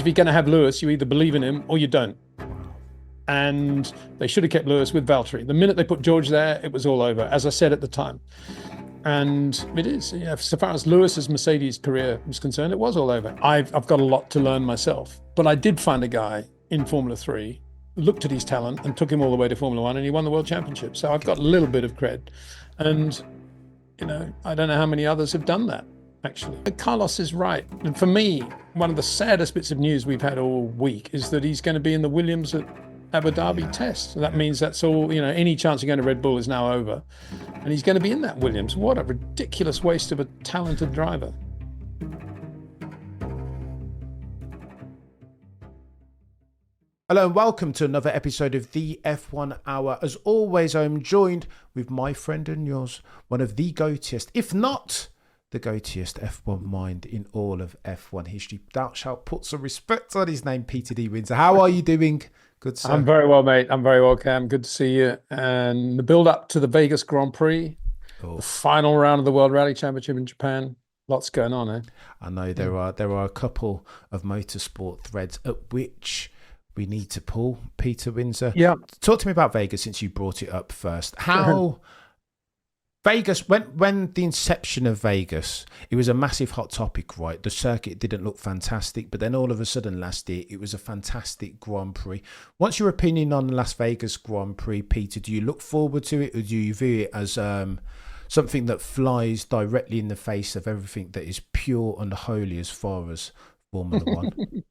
If you're going to have Lewis, you either believe in him or you don't. And they should have kept Lewis with Valtteri. The minute they put George there, it was all over, as I said at the time. And it is, yeah, so far as Lewis's Mercedes career was concerned, it was all over. I've got a lot to learn myself, but I did find a guy in Formula 3, looked at his talent and took him all the way to Formula 1, and he won the World Championship. So I've got a little bit of cred. And, you know, I don't know how many others have done that, actually. But Carlos is right. And for me, one of the saddest bits of news we've had all week is that he's going to be in the Williams at Abu Dhabi test. So that means that's all, you know, any chance of going to Red Bull is now over. And he's going to be in that Williams. What a ridiculous waste of a talented driver. Hello and welcome to another episode of the F1 Hour. As always, I'm joined with my friend and yours, one of the goatiest, if not the goatiest F1 mind in all of F1 history. Thou shalt put some respect on his name, Peter D. Windsor. How are you doing? Good, sir. I'm very well, mate. I'm very well, Cam. Good to see you. And the build up to the Vegas Grand Prix, the final round of the World Rally Championship in Japan. Lots going on, eh? I know there are a couple of motorsport threads at which we need to pull. Peter Windsor. Yeah. Talk to me about Vegas since you brought it up first. How Vegas, when the inception of Vegas, it was a massive hot topic, right? The circuit didn't look fantastic, but then all of a sudden last year, it was a fantastic Grand Prix. What's your opinion on Las Vegas Grand Prix, Peter? Do you look forward to it, or do you view it as something that flies directly in the face of everything that is pure and holy as far as Formula One?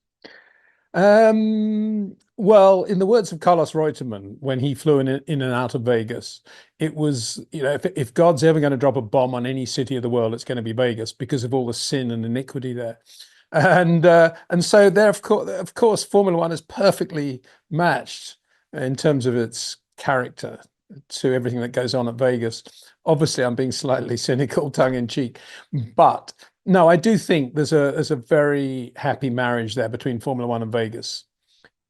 Well, in the words of Carlos Reutemann, when he flew in and out of Vegas, it was, you know, if God's ever going to drop a bomb on any city of the world, it's going to be Vegas because of all the sin and iniquity there. And so there, of course, Formula One is perfectly matched in terms of its character to everything that goes on at Vegas. Obviously, I'm being slightly cynical, tongue in cheek, but no, I do think there's a very happy marriage there between Formula One and Vegas,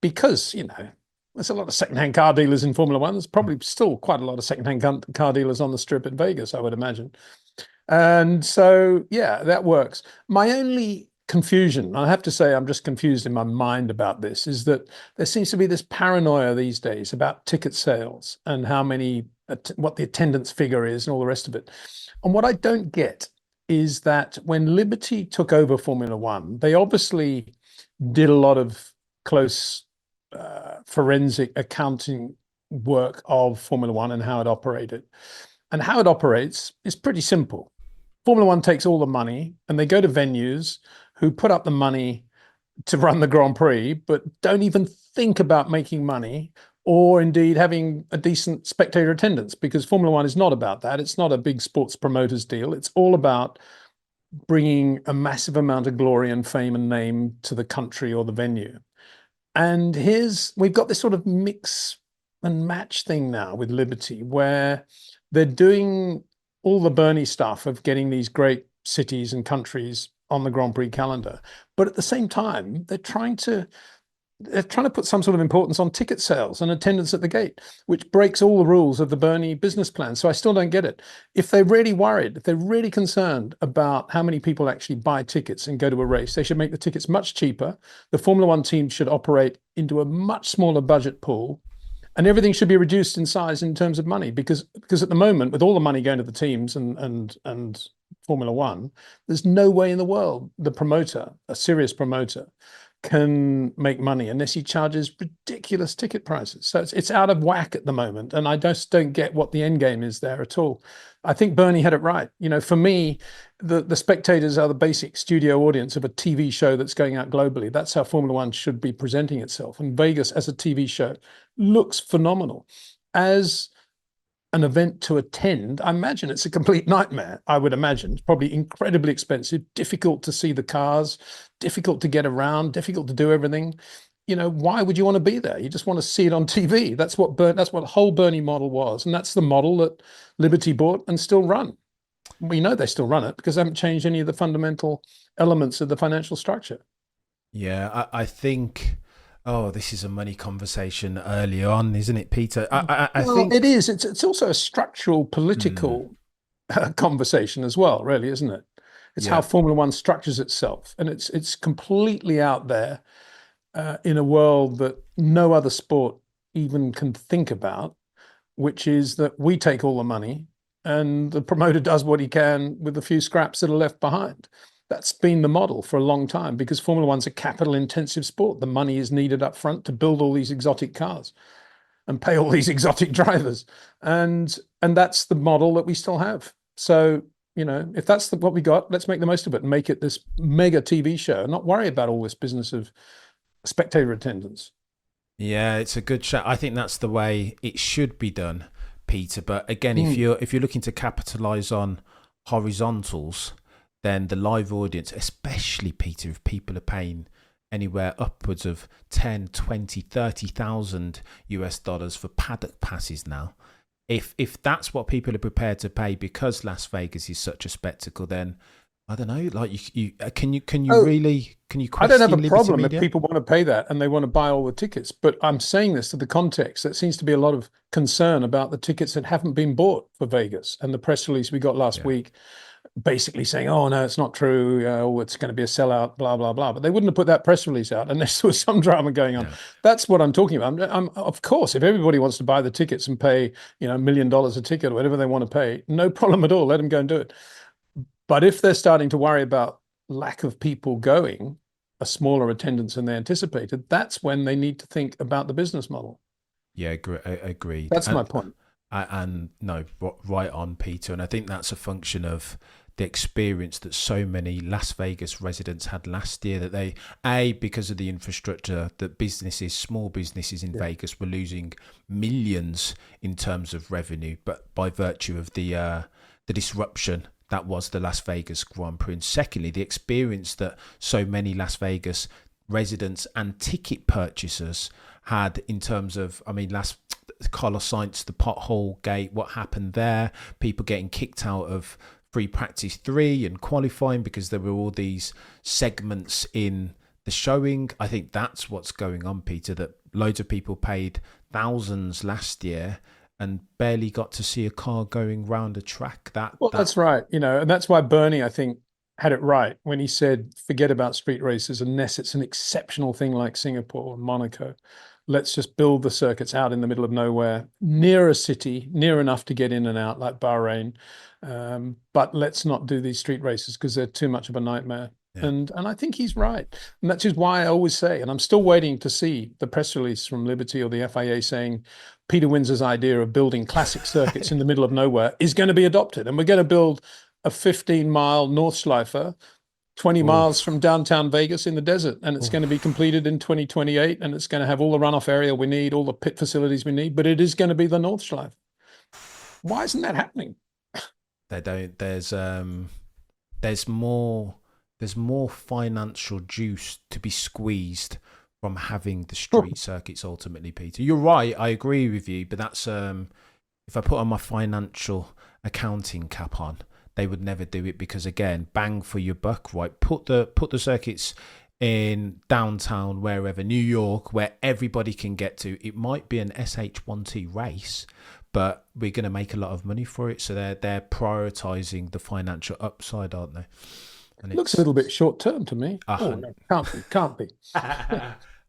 because, you know, there's a lot of secondhand car dealers in Formula One. There's probably still quite a lot of secondhand car dealers on the strip at Vegas, I would imagine. And so, yeah, that works. My only confusion, I have to say, I'm just confused in my mind about this, is that there seems to be this paranoia these days about ticket sales and how many, what the attendance figure is and all the rest of it. And what I don't get is that when Liberty took over Formula One, they obviously did a lot of close forensic accounting work of Formula One and how it operated. And how it operates is pretty simple. Formula One takes all the money and they go to venues who put up the money to run the Grand Prix, but don't even think about making money or indeed having a decent spectator attendance, because Formula One is not about that. It's not a big sports promoters deal. It's all about bringing a massive amount of glory and fame and name to the country or the venue. And we've got this sort of mix and match thing now with Liberty, where they're doing all the Bernie stuff of getting these great cities and countries on the Grand Prix calendar. But at the same time, they're trying to put some sort of importance on ticket sales and attendance at the gate, which breaks all the rules of the Bernie business plan. So I still don't get it. If they're really worried, if they're really concerned about how many people actually buy tickets and go to a race, they should make the tickets much cheaper. The Formula One team should operate into a much smaller budget pool, and everything should be reduced in size in terms of money, because at the moment, with all the money going to the teams and Formula One, there's no way in the world the promoter, a serious promoter, can make money unless he charges ridiculous ticket prices. So it's out of whack at the moment, and I just don't get what the end game is there at all. I think Bernie had it right. You know, for me, the spectators are the basic studio audience of a TV show that's going out globally. That's how Formula One should be presenting itself. And Vegas as a TV show looks phenomenal. As an event to attend, I imagine it's a complete nightmare. I would imagine it's probably incredibly expensive, difficult to see the cars, difficult to get around, difficult to do everything. You know, why would you want to be there? You just want to see it on TV. That's what the whole Bernie model was, and that's the model that Liberty bought and still run. We know they still run it because they haven't changed any of the fundamental elements of the financial structure. Yeah, I think. Oh, this is a money conversation early on, isn't it, Peter? I think it is. It's also a structural political conversation as well, really, isn't it? It's how Formula One structures itself, and it's completely out there. in a world that no other sport even can think about, which is that we take all the money and the promoter does what he can with the few scraps that are left behind. That's been the model for a long time because Formula One's a capital intensive sport. The money is needed up front to build all these exotic cars and pay all these exotic drivers. And that's the model that we still have. So, if that's what we got, let's make the most of it and make it this mega TV show and not worry about all this business of spectator attendance. Yeah, it's a good shout. I think that's the way it should be done, Peter. But again, if you're looking to capitalize on horizontals, then the live audience, especially Peter, if people are paying anywhere upwards of 10, 20, 30,000 US dollars for paddock passes now. If that's what people are prepared to pay because Las Vegas is such a spectacle, then I don't know. Like, can you I don't have a Liberty problem Media? if people want to pay that and they want to buy all the tickets, but I'm saying this to the context. There seems to be a lot of concern about the tickets that haven't been bought for Vegas, and the press release we got last week basically saying, "Oh no, it's not true. Oh, it's going to be a sellout." Blah blah blah. But they wouldn't have put that press release out unless there was some drama going on. Yeah. That's what I'm talking about. Of course, if everybody wants to buy the tickets and pay, $1 million a ticket or whatever they want to pay, no problem at all. Let them go and do it. But if they're starting to worry about lack of people going, a smaller attendance than they anticipated, that's when they need to think about the business model. Yeah, agreed. That's my point. And no, right on, Peter. And I think that's a function of the experience that so many Las Vegas residents had last year, that because of the infrastructure, that small businesses in Vegas were losing millions in terms of revenue, but by virtue of the disruption that was the Las Vegas Grand Prix. And secondly, the experience that so many Las Vegas residents and ticket purchasers had in terms of, Carlos Sainz, the pothole gate, what happened there, people getting kicked out of free practice 3 and qualifying because there were all these segments in the showing. I think that's what's going on, Peter, that loads of people paid thousands last year and barely got to see a car going round a track. That's right. And that's why Bernie, I think, had it right when he said, forget about street races unless it's an exceptional thing like Singapore and Monaco. Let's just build the circuits out in the middle of nowhere, near a city, near enough to get in and out like Bahrain. But let's not do these street races because they're too much of a nightmare. Yeah. And I think he's right. And that's just why I always say, and I'm still waiting to see the press release from Liberty or the FIA saying Peter Windsor's idea of building classic circuits in the middle of nowhere is going to be adopted. And we're going to build a 15-mile Nordschleife 20 miles from downtown Vegas in the desert. And it's going to be completed in 2028. And it's going to have all the runoff area we need, all the pit facilities we need. But it is going to be the Nordschleife. Why isn't that happening? They don't. There's more financial juice to be squeezed from having the street circuits ultimately, Peter. You're right, I agree with you, but that's if I put on my financial accounting cap on, they would never do it because, again, bang for your buck, right? Put the circuits in downtown, wherever, New York, where everybody can get to. It might be an SH1T race, but we're going to make a lot of money for it. So they're prioritizing the financial upside, aren't they? And it looks a little bit short term to me. No, can't be.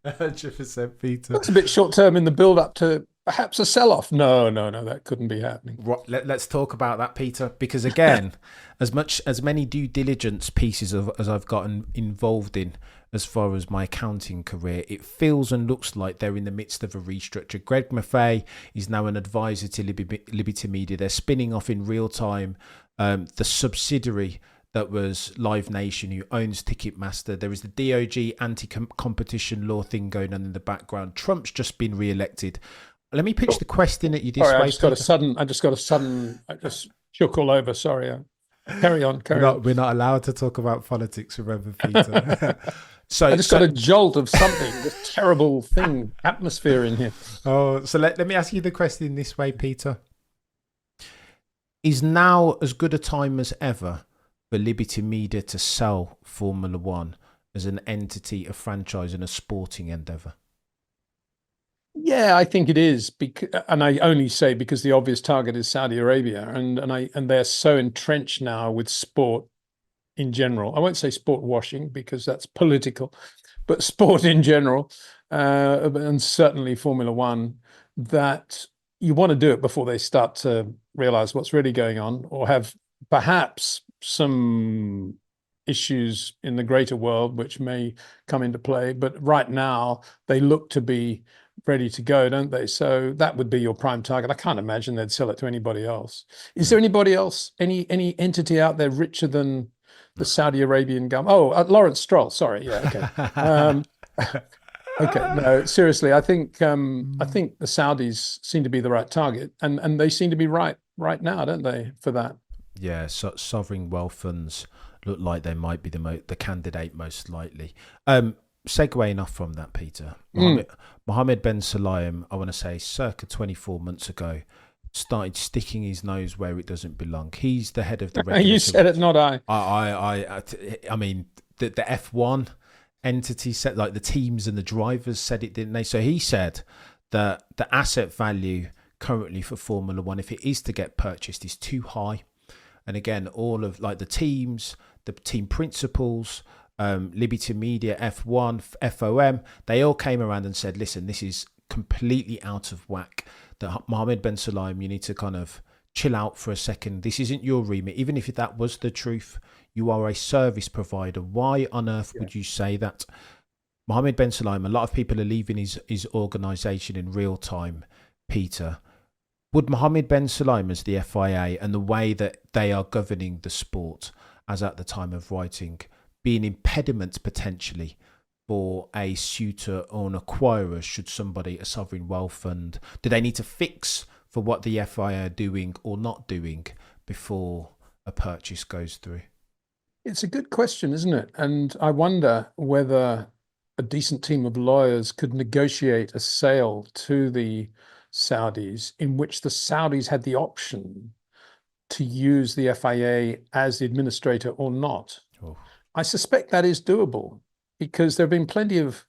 100%, Peter. Looks a bit short term in the build up to perhaps a sell off. No, that couldn't be happening. Right, let's talk about that, Peter, because again, as many due diligence pieces as I've gotten involved in as far as my accounting career, it feels and looks like they're in the midst of a restructure. Greg Maffei is now an advisor to Liberty Media. They're spinning off in real time the subsidiary that was Live Nation, who owns Ticketmaster. There is the DOJ anti-competition law thing going on in the background. Trump's just been re-elected. Let me pitch the question at you this way. I just shook all over. Sorry. Carry on. We're not allowed to talk about politics, remember, Peter. I just got a jolt of something, this terrible thing, atmosphere in here. Oh, so let me ask you the question this way, Peter. Is now as good a time as ever for Liberty Media to sell Formula One as an entity, a franchise, and a sporting endeavour? Yeah, I think it is, and I only say because the obvious target is Saudi Arabia, and they're so entrenched now with sport in general. I won't say sport washing because that's political, but sport in general, and certainly Formula One, that you want to do it before they start to realize what's really going on, or have perhaps some issues in the greater world which may come into play. But right now, they look to be ready to go, don't they? So that would be your prime target. I can't imagine they'd sell it to anybody else. Is there anybody else, any entity out there richer than the Saudi Arabian government? Oh, Lawrence Stroll. Sorry. Yeah. Okay. Okay. No, seriously, I think the Saudis seem to be the right target, and they seem to be right now, don't they, for that? Yeah, so sovereign wealth funds look like they might be the candidate most likely. Segueing off from that, Peter, Mohammed bin Sulayem, I want to say circa 24 months ago, started sticking his nose where it doesn't belong. He's the head of the You said it, not I. I mean, the F1 entity said, like the teams and the drivers said it, didn't they? So he said that the asset value currently for Formula One, if it is to get purchased, is too high. And again, all of like the teams, the team principals, Liberty Media, F1, FOM, they all came around and said, listen, this is completely out of whack. That Mohammed bin Sulayem, you need to kind of chill out for a second. This isn't your remit. Even if that was the truth, you are a service provider. Why on earth would you say that? Mohammed bin Sulayem, a lot of people are leaving his organisation in real time, Peter. Would Mohammed bin Sulayem as the FIA and the way that they are governing the sport as at the time of writing be an impediment potentially for a suitor or an acquirer should somebody, a sovereign wealth fund, do they need to fix for what the FIA are doing or not doing before a purchase goes through? It's a good question, isn't it? And I wonder whether a decent team of lawyers could negotiate a sale to the Saudis in which the Saudis had the option to use the FIA as the administrator or not. Oh. I suspect that is doable because there have been plenty of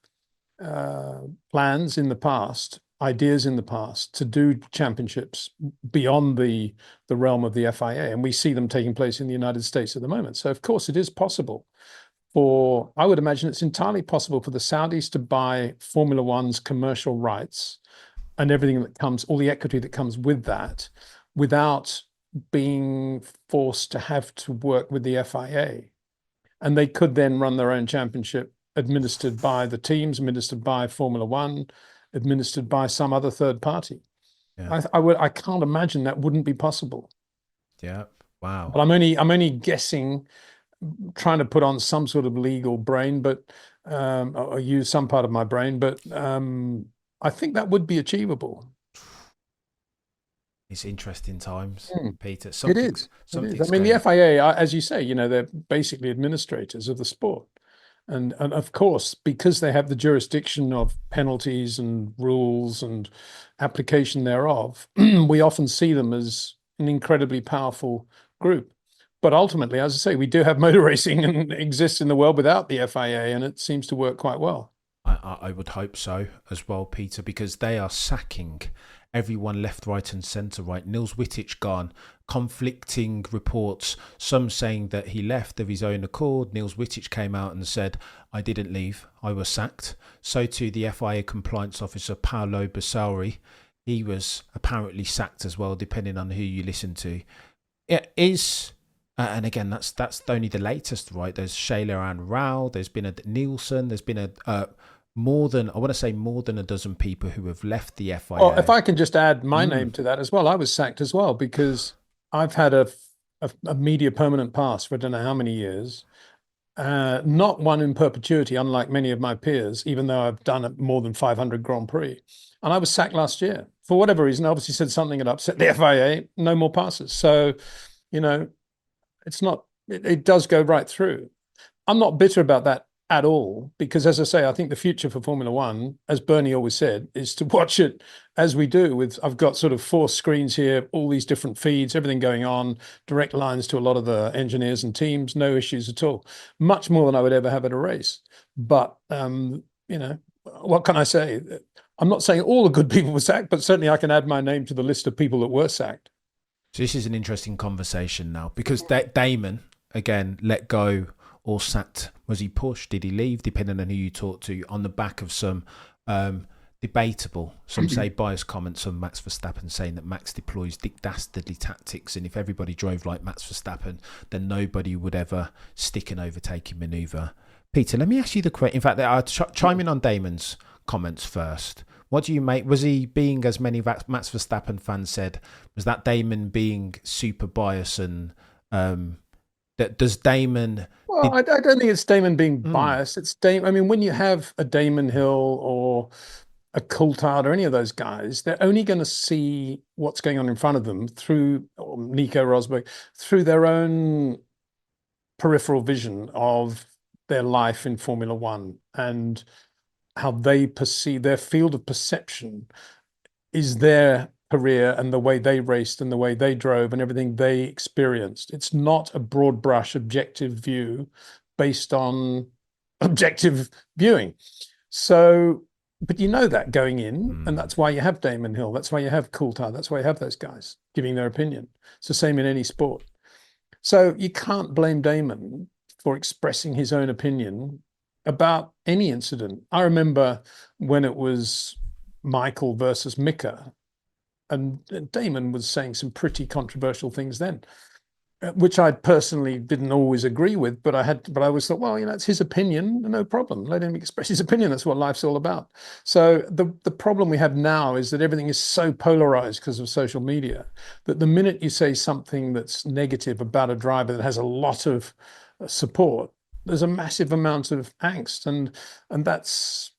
plans in the past, ideas in the past to do championships beyond the realm of the FIA, and we see them taking place in the United States at the moment. So of course it is possible I would imagine it's entirely possible for the Saudis to buy Formula One's commercial rights and everything that comes, all the equity that comes with that, without being forced to have to work with the FIA. And they could then run their own championship administered by the teams, administered by Formula One, administered by some other third party. Yeah. I can't imagine that wouldn't be possible. Yeah. Wow. But I'm only guessing, trying to put on some sort of legal brain, but or use some part of my brain, but I think that would be achievable. It's interesting times, Peter. It is. I mean, the FIA, as you say, they're basically administrators of the sport. And of course, because they have the jurisdiction of penalties and rules and application thereof, we often see them as an incredibly powerful group. But ultimately, as I say, we do have motor racing and exists in the world without the FIA, and it seems to work quite well. I would hope so as well, Peter, because they are sacking everyone left, right and centre, right? Niels Wittich gone, conflicting reports, some saying that he left of his own accord. Niels Wittich came out and said, I didn't leave, I was sacked. So too the FIA compliance officer, Paolo Basauri, he was apparently sacked as well, depending on who you listen to. It is... and again, that's only the latest, right? There's Shayla Ann Rao, there's been a Nielsen, there's been a more than a dozen people who have left the FIA. Well, if I can just add my name to that as well, I was sacked as well because I've had a media permanent pass for I don't know how many years, not one in perpetuity, unlike many of my peers, even though I've done more than 500 Grand Prix. And I was sacked last year for whatever reason. I obviously said something that upset the FIA, no more passes. So, it's not, it does go right through. I'm not bitter about that at all, because as I say, I think the future for Formula One, as Bernie always said, is to watch it as we do I've got sort of 4 screens here, all these different feeds, everything going on, direct lines to a lot of the engineers and teams, no issues at all. Much more than I would ever have at a race. But, what can I say? I'm not saying all the good people were sacked, but certainly I can add my name to the list of people that were sacked. So this is an interesting conversation now because Damon, again, let go or sat? Was he pushed? Did he leave? Depending on who you talk to, on the back of some debatable, some say biased comments on Max Verstappen, saying that Max deploys dastardly tactics, and if everybody drove like Max Verstappen, then nobody would ever stick an overtaking manoeuvre. Peter, let me ask you the question. In fact, I'll chime in on Damon's comments first. What do you make? Was he being, as many Max Verstappen fans said, was that Damon being super biased? And that does Damon? Well, I don't think it's Damon being biased. It's Damon. I mean, when you have a Damon Hill or a Coulthard or any of those guys, they're only going to see what's going on in front of them through, or Nico Rosberg, through their own peripheral vision of their life in Formula One, and how they perceive their field of perception is their career and the way they raced and the way they drove and everything they experienced. It's not a broad brush objective view based on objective viewing. So, but you know that going in, and that's why you have Damon Hill, that's why you have Coulthard, that's why you have those guys giving their opinion. It's the same in any sport. So you can't blame Damon for expressing his own opinion about any incident. I remember when it was Michael versus Mika, and Damon was saying some pretty controversial things then, which I personally didn't always agree with, but I always thought, well, it's his opinion, no problem. Let him express his opinion. That's what life's all about. So the problem we have now is that everything is so polarized because of social media that the minute you say something that's negative about a driver that has a lot of support, there's a massive amount of angst, and that's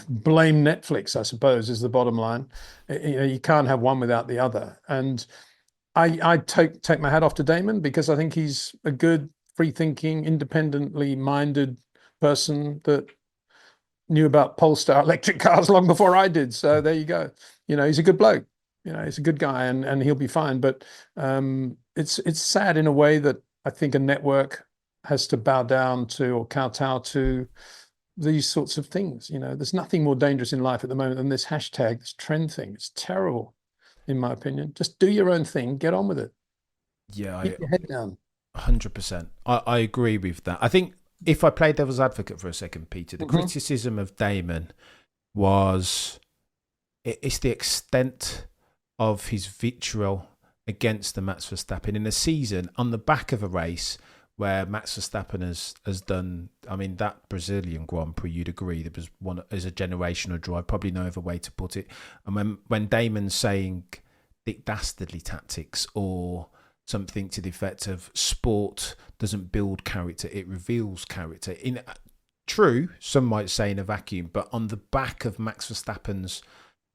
blame Netflix, I suppose, is the bottom line. You can't have one without the other. And I take my hat off to Damon, because I think he's a good, free-thinking, independently minded person that knew about Polestar electric cars long before I did. So there you go. He's a good bloke. He's a good guy, and he'll be fine. But it's sad in a way that I think a network has to bow down to or kowtow to these sorts of things. There's nothing more dangerous in life at the moment than this hashtag, this trend thing. It's terrible, in my opinion. Just do your own thing, get on with it. Yeah, keep your head down. 100%. I agree with that. I think if I play devil's advocate for a second, Peter, the criticism of Damon was it's the extent of his vitriol against the Max Verstappen in a season on the back of a race where Max Verstappen has done, I mean, that Brazilian Grand Prix, you'd agree, there was one as a generational drive, probably no other way to put it. And when Damon's saying dastardly tactics or something to the effect of sport doesn't build character, it reveals character. True, some might say in a vacuum, but on the back of Max Verstappen's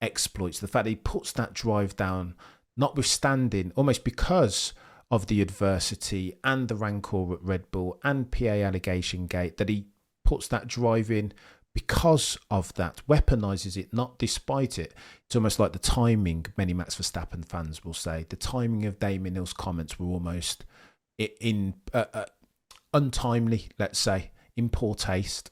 exploits, the fact that he puts that drive down, notwithstanding, almost because of the adversity and the rancor at Red Bull and PA allegation gate, that he puts that drive in because of that, weaponizes it, not despite it. It's almost like the timing, many Max Verstappen fans will say, the timing of Damon Hill's comments were almost untimely, let's say, in poor taste.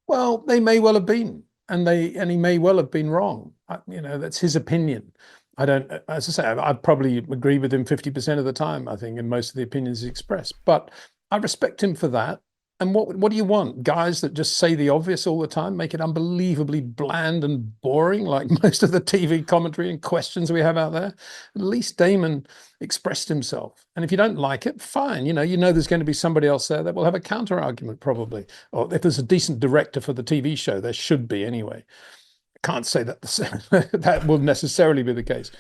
Well, they may well have been, and he may well have been wrong. That's his opinion. I don't, as I say, I probably agree with him 50% of the time, I think, in most of the opinions he expressed. But I respect him for that. And what do you want? Guys that just say the obvious all the time, make it unbelievably bland and boring, like most of the TV commentary and questions we have out there? At least Damon expressed himself. And if you don't like it, fine. There's going to be somebody else there that will have a counter argument, probably. Or if there's a decent director for the TV show, there should be anyway. Can't say that that will necessarily be the case.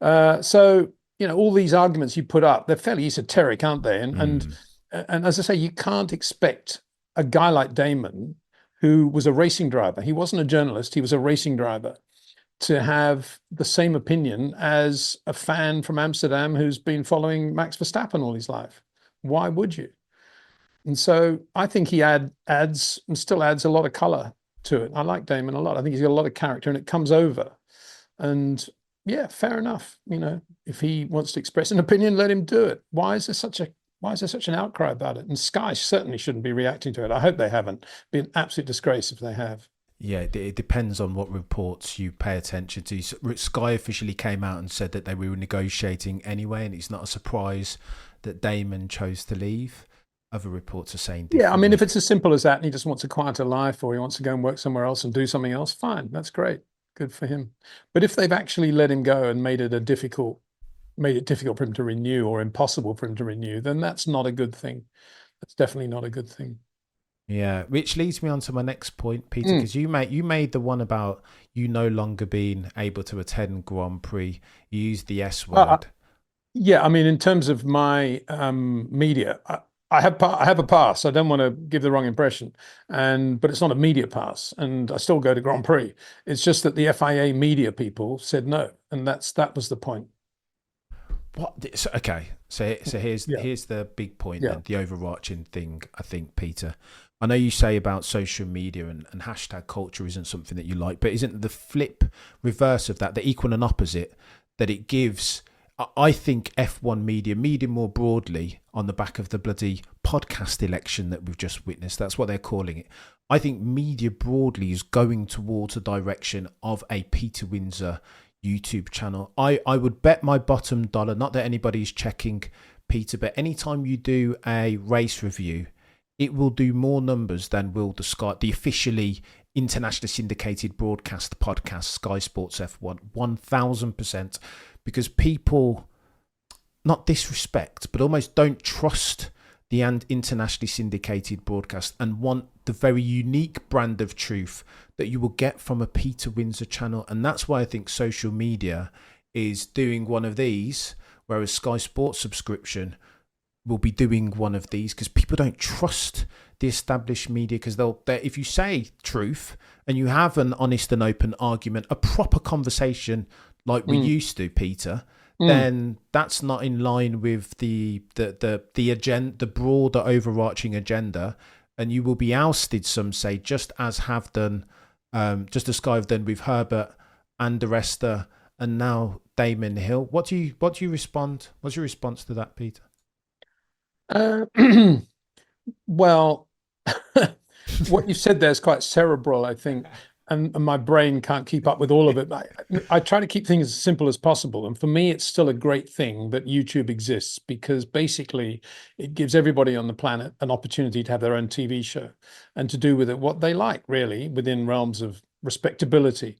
So all these arguments you put up, they're fairly esoteric, aren't they? And as I say, you can't expect a guy like Damon, who was a racing driver, he wasn't a journalist, he was a racing driver, to have the same opinion as a fan from Amsterdam who's been following Max Verstappen all his life. Why would you? And so I think he adds and still adds a lot of color to it. I like Damon a lot. I think he's got a lot of character, and it comes over. And yeah, fair enough. If he wants to express an opinion, let him do it. Why is there such an outcry about it? And Sky certainly shouldn't be reacting to it. I hope they haven't. It'd be an absolute disgrace if they have. Yeah, it depends on what reports you pay attention to. Sky officially came out and said that they were negotiating anyway, and it's not a surprise that Damon chose to leave. other reports are saying Yeah, I mean, differently. if it's as simple as that and he just wants a quieter life or he wants to go and work somewhere else and do something else, fine, that's great. Good for him. But if they've actually let him go and made it difficult for him to renew or impossible for him to renew, then that's not a good thing. That's definitely not a good thing. Yeah, which leads me on to my next point, Peter, Mm. because you made the one about you no longer being able to attend Grand Prix. You used the S Uh, word. yeah, I mean, in terms of my media, I have a pass. I don't want to give the wrong impression, but it's not a media pass, and I still go to Grand Prix. It's just that the FIA media people said no, and that was the point. Okay, so Yeah, here's the big point yeah. then, the overarching thing. I think, Peter, I know you say about social media and hashtag culture isn't something that you like, but isn't the flip reverse of that, the equal and opposite, that it gives? I think F1 media more broadly, on the back of the bloody podcast election that we've just witnessed, that's what they're calling it. I think media broadly is going towards a direction of a Peter Windsor YouTube channel. I would bet my bottom dollar, not that anybody's checking, Peter, but anytime you do a race review, it will do more numbers than will the officially internationally syndicated broadcast podcast Sky Sports F1, 1000%, because people, not disrespect, but almost don't trust the internationally syndicated broadcast and want the very unique brand of truth that you will get from a Peter Windsor channel. And that's why I think social media is doing one of these, whereas Sky Sports subscription will be doing one of these, because people don't trust the established media, because if you say truth and you have an honest and open argument, a proper conversation like we Mm, used to, Peter, mm. then that's not in line with the agenda, the broader overarching agenda, and you will be ousted, some say, just as Sky have done with Herbert and Aresta and now Damon Hill. What do you respond? What's your response to that, Peter? Uh, well, what you said there is quite cerebral, I think, and my brain can't keep up with all of it. I try to keep things as simple as possible, and for me, it's still a great thing that YouTube exists because basically it gives everybody on the planet an opportunity to have their own TV show and to do with it what they like, really, within realms of respectability.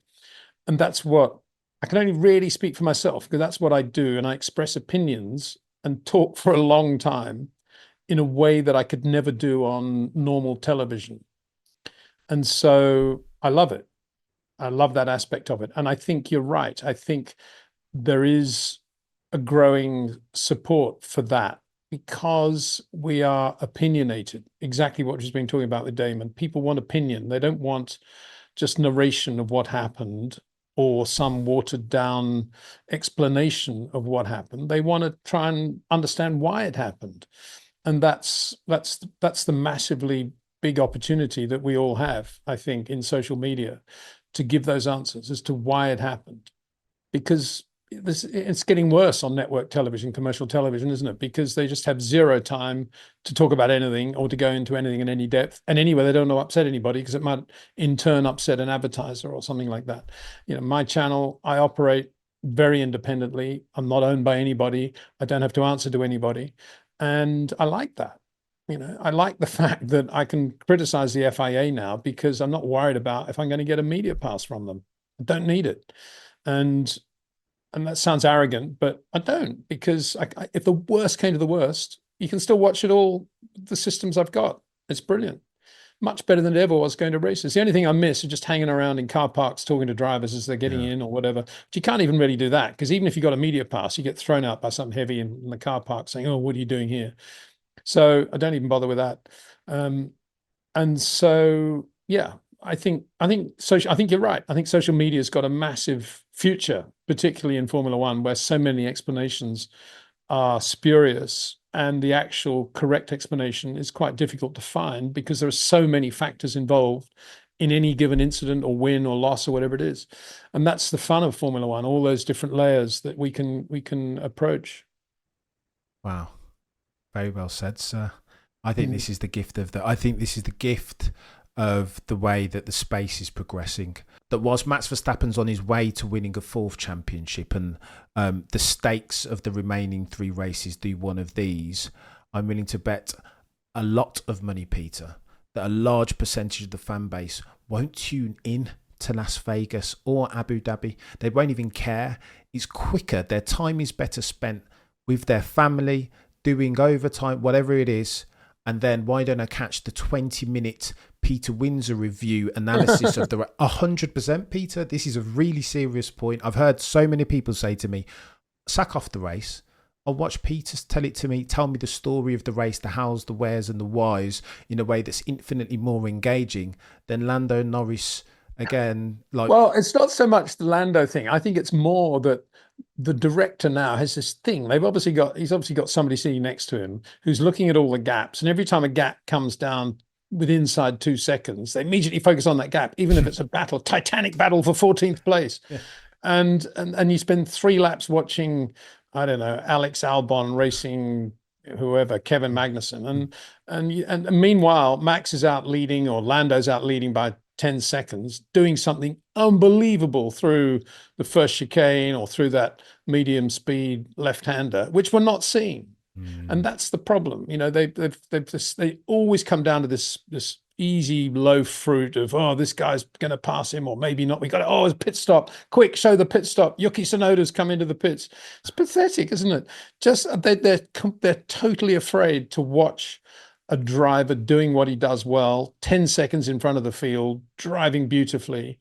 And that's what I can only really speak for myself because that's what I do, and I express opinions and talk for a long time in a way that I could never do on normal television. And so I love it. I love that aspect of it. And I think you're right. I think there is a growing support for that because we are opinionated. Exactly what you've been talking about with Damon. People want opinion. They don't want just narration of what happened or some watered down explanation of what happened. They want to try and understand why it happened. And that's the massively big opportunity that we all have, I think, in social media to give those answers as to why it happened. Because it's getting worse on network television, commercial television, isn't it? Because they just have zero time to talk about anything or to go into anything in any depth. And anyway, they don't want to upset anybody because it might in turn upset an advertiser or something like that. My channel, I operate very independently. I'm not owned by anybody. I don't have to answer to anybody. And I like that. I like the fact that I can criticize the FIA now because I'm not worried about if I'm going to get a media pass from them. I don't need it. And that sounds arrogant, but I don't, because if the worst came to the worst, you can still watch it all, the systems I've got. It's brilliant. Much better than it ever was going to races. The only thing I miss is just hanging around in car parks talking to drivers as they're getting Yeah. in or whatever. But you can't even really do that because even if you got a media pass, you get thrown out by something heavy in the car park saying, "Oh, what are you doing here?" So I don't even bother with that. Um, and so, yeah, I think you're right. I think social media's got a massive future, particularly in Formula One, where so many explanations are spurious and the actual correct explanation is quite difficult to find because there are so many factors involved in any given incident or win or loss or whatever it is. And that's the fun of Formula One, all those different layers that we can approach. Wow. Very well said, sir. I think Mm. this is the gift of the. I think this is the gift of the way that the space is progressing. That whilst Max Verstappen's on his way to winning a fourth championship, and the stakes of the remaining three races do one of these, I'm willing to bet a lot of money, Peter, that a large percentage of the fan base won't tune in to Las Vegas or Abu Dhabi. They won't even care. It's quicker. Their time is better spent with their family, doing overtime, whatever it is. And then why don't I catch the 20-minute Peter Windsor review analysis of the 100%, Peter? This is a really serious point. I've heard so many people say to me, sack off the race. I'll watch Peter tell me the story of the race, the hows, the wheres and the whys in a way that's infinitely more engaging than Lando Norris again. Well, it's not so much the Lando thing. I think it's more that the director now has this thing. He's obviously got somebody sitting next to him who's looking at all the gaps. And every time a gap comes down inside 2 seconds, they immediately focus on that gap, even if it's a battle, titanic battle for 14th place. Yeah. And you spend 3 laps watching, I don't know, Alex Albon racing whoever, Kevin Magnussen. And meanwhile, Max is out leading, or Lando's out leading by 10 seconds, doing something unbelievable through the first chicane or through that medium speed left-hander, which we're not seeing. And that's the problem. You know, they always come down to this easy low fruit of, oh, this guy's going to pass him, or maybe not. We got it. Oh, it's a pit stop. Quick, show the pit stop. Yuki Tsunoda's come into the pits. It's pathetic, isn't it? Just they're totally afraid to watch a driver doing what he does well, 10 seconds in front of the field, driving beautifully,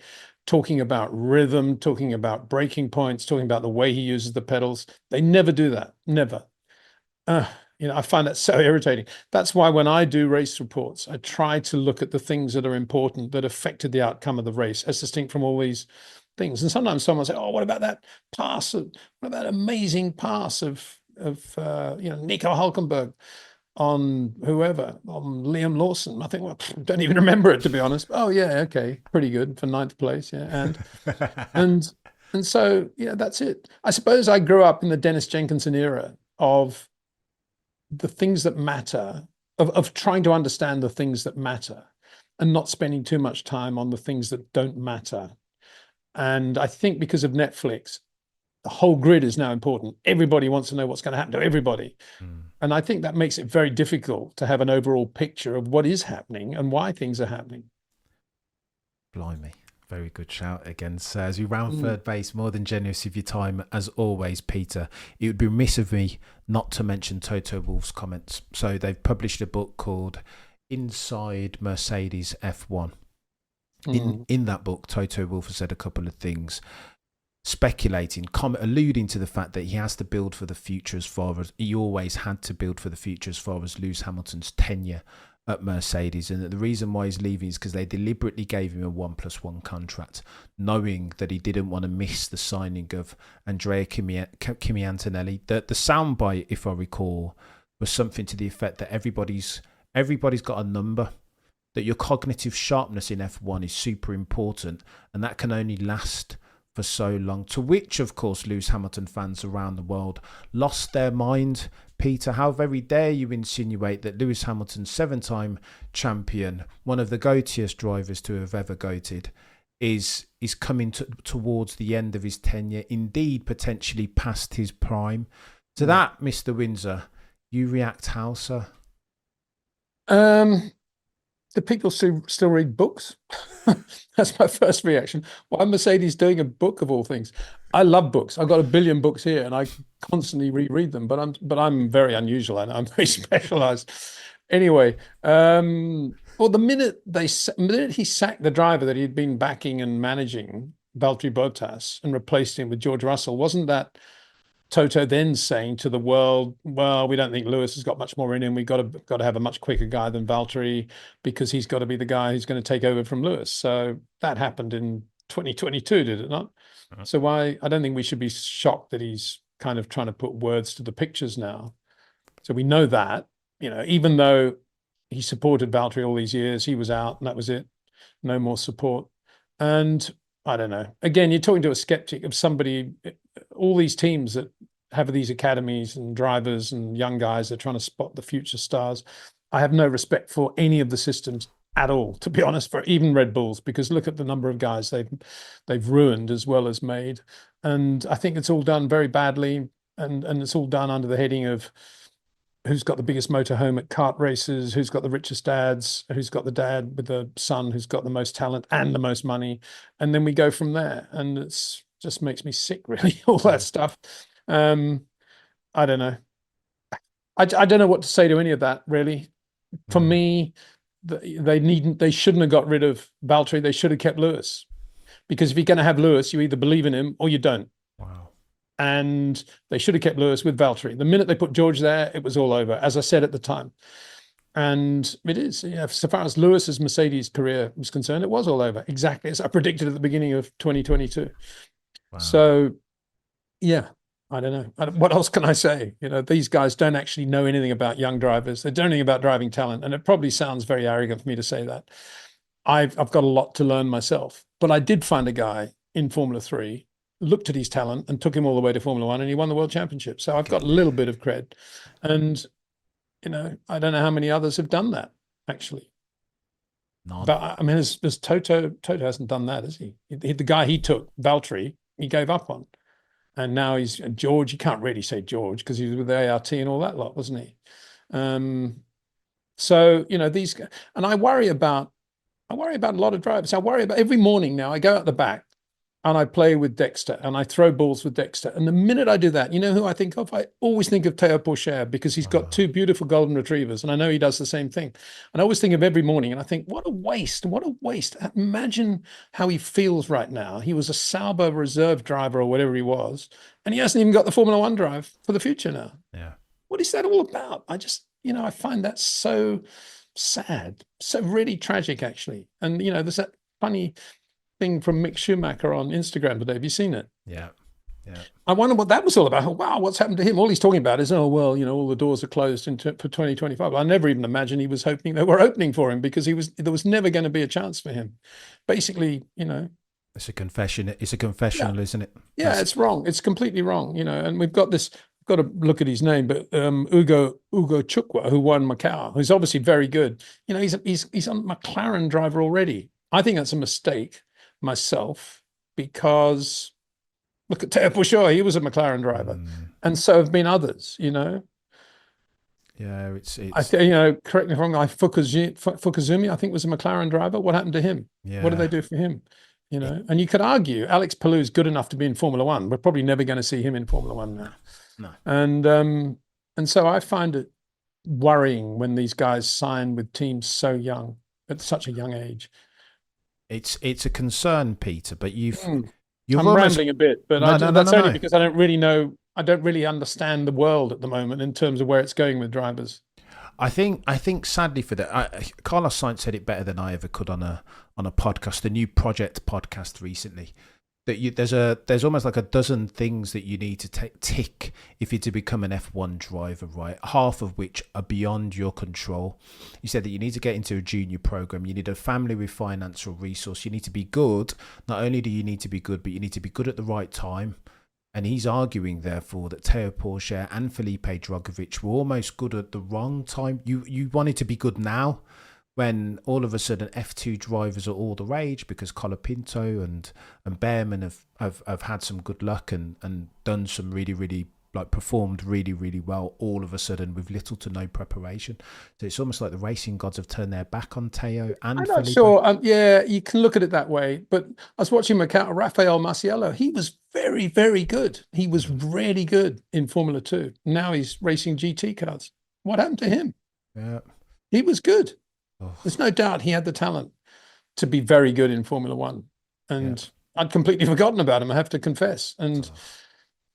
talking about rhythm, talking about braking points, talking about the way he uses the pedals. They never do that. Never. You know, I find that so irritating. That's why when I do race reports, I try to look at the things that are important, that affected the outcome of the race, as distinct from all these things. And sometimes someone will say, "Oh, what about that pass? What about that amazing pass of Nico Hulkenberg on whoever, on Liam Lawson?" I think, well, don't even remember it, to be honest. Oh yeah, okay, pretty good for 9th place, yeah, and so yeah, that's it. I suppose I grew up in the Dennis Jenkinson era of the things that matter, of trying to understand the things that matter and not spending too much time on the things that don't matter. And I think because of Netflix, the whole grid is now important. Everybody wants to know what's going to happen to everybody. And I think that makes it very difficult to have an overall picture of what is happening and why things are happening. Blimey. Very good shout again, sir. As we round third base, more than generous of your time, as always, Peter. It would be remiss of me not to mention Toto Wolff's comments. So they've published a book called Inside Mercedes F1. In that book, Toto Wolff has said a couple of things, speculating, alluding to the fact that he has to build for the future, as far as he always had to build for the future as far as Lewis Hamilton's tenure at Mercedes, and that the reason why he's leaving is because they deliberately gave him a 1+1 contract, knowing that he didn't want to miss the signing of Andrea Kimi Antonelli. The soundbite, if I recall, was something to the effect that everybody's got a number, that your cognitive sharpness in F1 is super important, and that can only last for so long. To which, of course, Lewis Hamilton fans around the world lost their mind. Peter, how very dare you insinuate that Lewis Hamilton, 7-time champion, one of the goatiest drivers to have ever goated, is coming towards the end of his tenure, indeed potentially past his prime. To that, Mr. Windsor, you react how, sir? Do people still read books? That's my first reaction. Why Mercedes doing a book of all things? I love books. I've got 1 billion books here, and I constantly reread them. But I'm very unusual, and I'm very specialized. Anyway, well, the minute he sacked the driver that he'd been backing and managing, Valtteri Bottas, and replaced him with George Russell, wasn't that Toto then saying to the world, well, we don't think Lewis has got much more in him. We've got to have a much quicker guy than Valtteri, because he's got to be the guy who's going to take over from Lewis. So that happened in 2022, did it not? So I don't think we should be shocked that he's kind of trying to put words to the pictures now. So we know that, even though he supported Valtteri all these years, he was out and that was it. No more support. And I don't know. Again, you're talking to a skeptic of somebody, all these teams that have these academies and drivers and young guys that are trying to spot the future stars. I have no respect for any of the systems at all, to be honest, for even Red Bulls, because look at the number of guys they've ruined as well as made. And I think it's all done very badly, and it's all done under the heading of who's got the biggest motorhome at kart races, who's got the richest dads, who's got the dad with the son who's got the most talent and the most money. And then we go from there. And it's just makes me sick, really, all that stuff. I don't know. I don't know what to say to any of that, really. For me, they shouldn't have got rid of Valtteri. They should have kept Lewis, because if you're going to have Lewis, you either believe in him or you don't. Wow. And they should have kept Lewis with Valtteri. The minute they put George there, it was all over, as I said at the time. And it is, yeah, so far as Lewis's Mercedes career was concerned, it was all over, exactly as I predicted at the beginning of 2022. Wow. So, yeah, I don't know. What else can I say? You know, these guys don't actually know anything about young drivers. They don't know anything about driving talent. And it probably sounds very arrogant for me to say that. I've got a lot to learn myself. But I did find a guy in Formula 3, looked at his talent and took him all the way to Formula 1, and he won the World Championship. So I've got a little bit of cred. And, you know, I don't know how many others have done that, actually. None. But I mean, there's Toto hasn't done that, has he? The guy he took, Valtteri, he gave up on. And now he's George. You can't really say George because he was with the ART and all that lot, wasn't he? So, you know, these, and I worry about a lot of drivers. I worry about every morning now. I go out the back and I play with Dexter and I throw balls with Dexter. And the minute I do that, you know who I think of? I always think of Théo Pourchaire, because he's got two beautiful golden retrievers. And I know he does the same thing. And I always think of every morning and I think, what a waste. What a waste. Imagine how he feels right now. He was a Sauber reserve driver or whatever he was. And he hasn't even got the Formula One drive for the future now. Yeah. What is that all about? I just, you know, I find that so sad, so really tragic, actually. And, you know, there's that funny thing from Mick Schumacher on Instagram today. Have you seen it? Yeah. Yeah. I wonder what that was all about. Wow, what's happened to him? All he's talking about is, oh, well, you know, all the doors are closed for 2025. I never even imagined he was hoping they were opening for him, because there was never going to be a chance for him. Basically, you know. It's a confession. It's a confessional, isn't it? Yeah, it's wrong. It's completely wrong, you know. And we've got this, got to look at his name, but Ugo Chukwu, who won Macau, who's obviously very good. You know, he's a McLaren driver already. I think that's a mistake myself, because look at Théo Pourchaire, he was a McLaren driver, and so have been others. You know. Yeah, it's. You know, correct me if I'm wrong. Fukuzumi, I think, was a McLaren driver. What happened to him? Yeah. What did they do for him? You know, and you could argue Alex Palou is good enough to be in Formula One. We're probably never going to see him in Formula One now. No. And so I find it worrying when these guys sign with teams so young, at such a young age. It's a concern, Peter. But I'm rambling a bit, but that's only because I don't really know. I don't really understand the world at the moment in terms of where it's going with drivers. I think sadly for that, Carlos Sainz said it better than I ever could on a podcast, the new Project podcast recently. That there's almost like a dozen things that you need to tick if you're to become an F1 driver, right? Half of which are beyond your control. You said that you need to get into a junior program. You need a family with financial resource. You need to be good. Not only do you need to be good, but you need to be good at the right time. And he's arguing, therefore, that Théo Pourchaire and Felipe Drugovich were almost good at the wrong time. You wanted to be good now, when all of a sudden F2 drivers are all the rage, because Colapinto and Behrman have had some good luck and done some really, like, performed really well, all of a sudden with little to no preparation. So it's almost like the racing gods have turned their back on Théo and I'm Felipe. not sure. Yeah, you can look at it that way. But I was watching Rafael Marciello. He was very, very good. He was really good in Formula 2. Now he's racing GT cars. What happened to him? Yeah, he was good. Oh. There's no doubt he had the talent to be very good in Formula 1. And I'd completely forgotten about him, I have to confess. And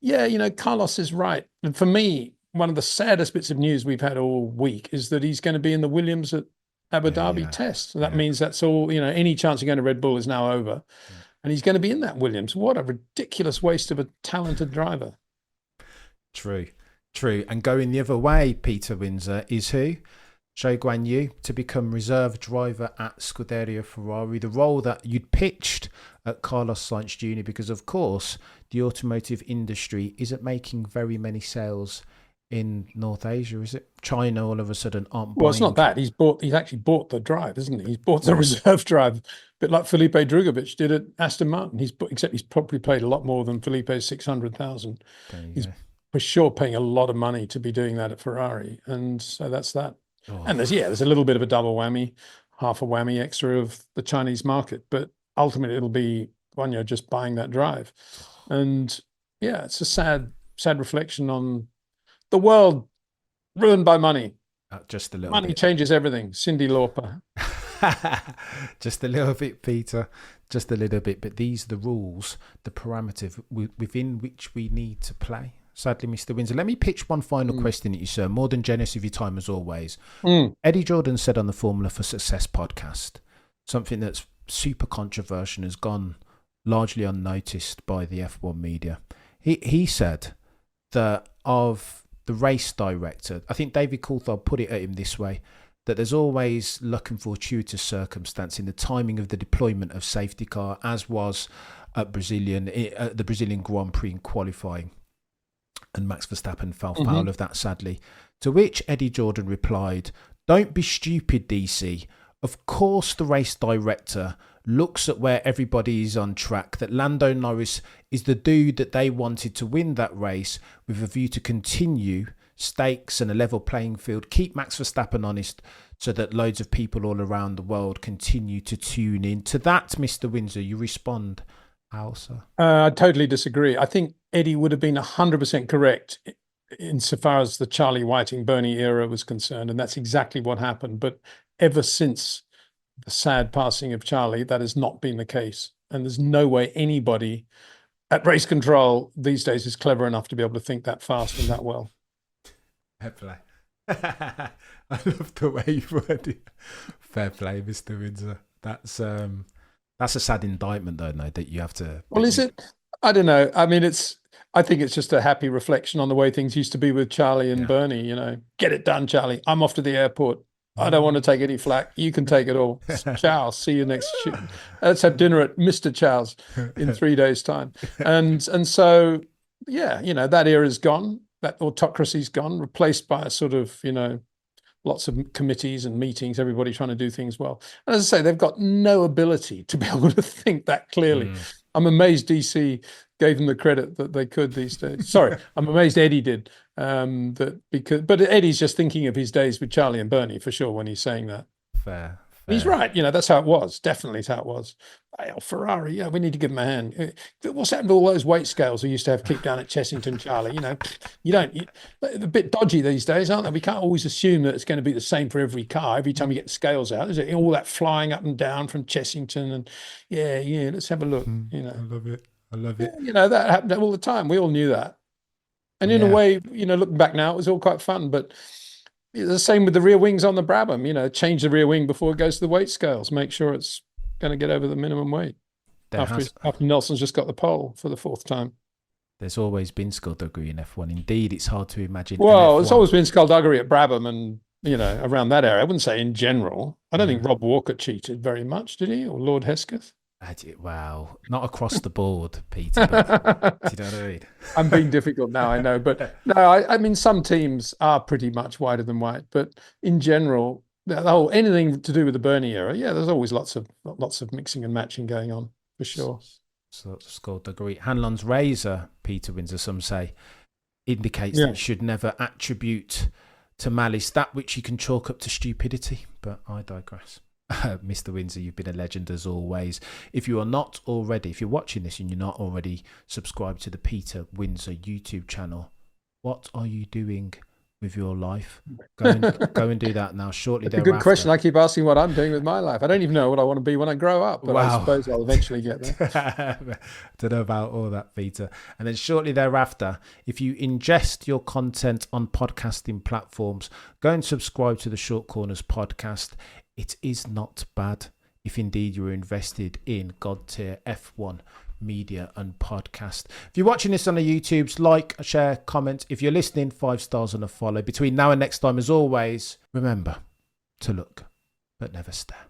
yeah, you know, Carlos is right. And for me, one of the saddest bits of news we've had all week is that he's going to be in the Williams at Abu Dhabi test. So that means that's all, you know, any chance of going to Red Bull is now over. And he's going to be in that Williams. What a ridiculous waste of a talented driver. True. And going the other way, Peter Windsor, is who? Zhou Guanyu to become reserve driver at Scuderia Ferrari, the role that you'd pitched at Carlos Sainz Jr., because, of course, the automotive industry isn't making very many sales in North Asia, is it? China all of a sudden aren't buying. Well, it's not that. He's actually bought the drive, isn't he? He's bought the reserve drive, a bit like Felipe Drugovich did at Aston Martin. Except he's probably paid a lot more than Felipe's 600,000. He's for sure paying a lot of money to be doing that at Ferrari. And so that's that. Oh. And there's a little bit of a double whammy, half a whammy extra of the Chinese market, but ultimately it'll be Guanyu just buying that drive. And yeah, it's a sad reflection on the world ruined by money. Just a little money bit. Changes everything. Cyndi Lauper. Just a little bit, Peter. Just a little bit. But these are the rules, the parameters within which we need to play. Sadly, Mr. Windsor. Let me pitch one final question at you, sir. More than generous of your time as always. Eddie Jordan said on the Formula for Success podcast, something that's super controversial and has gone largely unnoticed by the F1 media. He said that of the race director, I think David Coulthard put it at him this way, that there's always luck and fortuitous circumstance in the timing of the deployment of safety car, as was at the Brazilian Grand Prix in qualifying. And Max Verstappen fell foul of that, sadly. To which Eddie Jordan replied, "Don't be stupid, DC. Of course the race director looks at where everybody is on track, that Lando Norris is the dude that they wanted to win that race with a view to continue stakes and a level playing field, keep Max Verstappen honest so that loads of people all around the world continue to tune in." To that, Mr. Windsor, you respond, how, sir? I totally disagree. I think Eddie would have been 100% correct insofar as the Charlie Whiting-Bernie era was concerned, and that's exactly what happened. But ever since the sad passing of Charlie, that has not been the case. And there's no way anybody at race control these days is clever enough to be able to think that fast and that well. Fair play. I love the way you word it. Fair play, Mr. Windsor. That's a sad indictment, though, no, that you have to. Well, is it? I don't know. I mean, I think it's just a happy reflection on the way things used to be with Charlie and Bernie. You know, get it done, Charlie. I'm off to the airport. I don't want to take any flack. You can take it all. Ciao. See you next. Let's have dinner at Mr. Chow's in 3 days' time. And so, yeah, you know, that era's gone. That autocracy's gone, replaced by a sort of, you know, lots of committees and meetings, everybody trying to do things well. And as I say, they've got no ability to be able to think that clearly. I'm amazed DC gave them the credit that they could these days. Sorry, I'm amazed Eddie did. But Eddie's just thinking of his days with Charlie and Bernie for sure when he's saying that. Fair. He's right. You know, that's how it was. Definitely is how it was. Oh, Ferrari, yeah, we need to give him a hand. What's happened to all those weight scales we used to have keep down at Chessington, Charlie? You know, they're a bit dodgy these days, aren't they? We can't always assume that it's going to be the same for every car. Every time you get the scales out, there's all that flying up and down from Chessington. And yeah, let's have a look. You know, I love it. You know, that happened all the time. We all knew that. And in a way, you know, looking back now, it was all quite fun. But the same with the rear wings on the Brabham. You know, change the rear wing before it goes to the weight scales. Make sure it's going to get over the minimum weight. After Nelson's just got the pole for the 4th time. There's always been skullduggery in F1. Indeed, it's hard to imagine. Well, there's always been skullduggery at Brabham and, you know, around that area. I wouldn't say in general. I don't think Rob Walker cheated very much, did he? Or Lord Hesketh? Wow, not across the board, Peter. But, do you know what I mean? I'm being difficult now, I know. But no, I mean, some teams are pretty much whiter than white. But in general, the whole anything to do with the Bernie era, there's always lots of mixing and matching going on, for sure. So skullduggery. Hanlon's razor, Peter Windsor, some say, indicates that you should never attribute to malice that which you can chalk up to stupidity. But I digress. Mr. Windsor, you've been a legend as always. If you're watching this and you're not already subscribed to the Peter Windsor YouTube channel, what are you doing with your life? Go and do that now. Shortly thereafter. Good question. I keep asking what I'm doing with my life. I don't even know what I want to be when I grow up, but I suppose I'll eventually get there. Don't know about all that, Peter. And then shortly thereafter, if you ingest your content on podcasting platforms, go and subscribe to the Short Corners podcast. It is not bad if indeed you're invested in God tier F1 media and podcast. If you're watching this on the YouTubes, like, share, comment. If you're listening, 5 stars and a follow. Between now and next time, as always, remember to look but never stare.